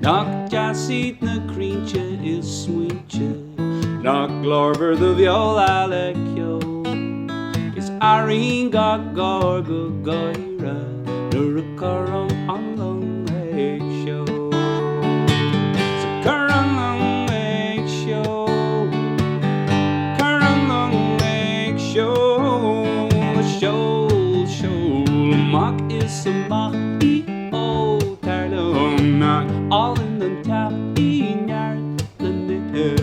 Knock jasit na crinche is sweetche. Knock glorber the viola lecchio. Is arin ga gorgo goira. Nurukaram on Long Ag Seol. So current Long Ag Seol. Current Long Ag Seol. Seol. Mock is a mock. All in the tap, nyart the nigger,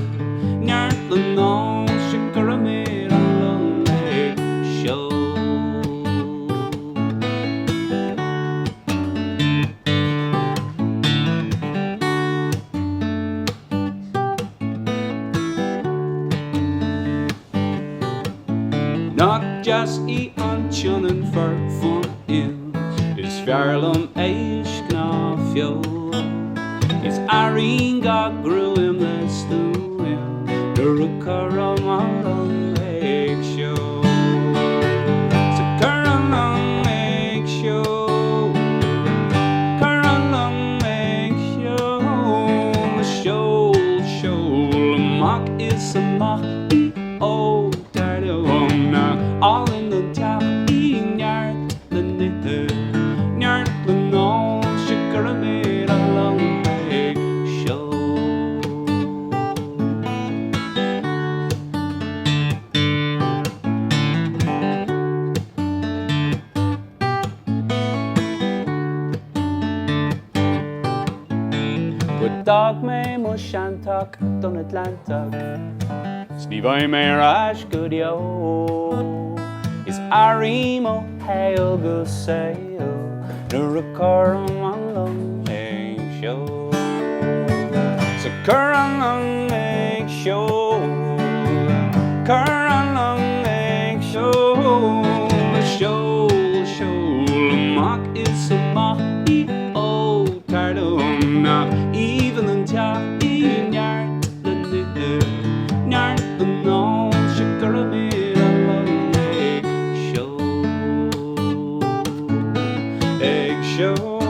nyart the no, shikaramid on Long Ag Seol. Knock just eat on chunnen for fun in, is fjarlum eish knafjo. Is arin ga gruim the stuim, Nurukaram on Long Ag Seol. So current Long Ag Seol. Current Long Ag Seol. Seol. Mock is a mock. Oh, daddy, oh, knock. All in the top. Nyart the nither. Nyart the no. Shikaramid on Long Ag Seol. With dog me mo shantak don Atlantic. Snivoy me rash good yo. Is arimo hail go sail. Nurukaram on Long Ag Seol. So current Long Ag Seol. Current Long Ag Seol. Seol. Mock is a mock. Oh, tired of knock. Even the top. Nyart the nigger. Nyart the no. Shikaramid on Long Ag Seol. Ag Seol.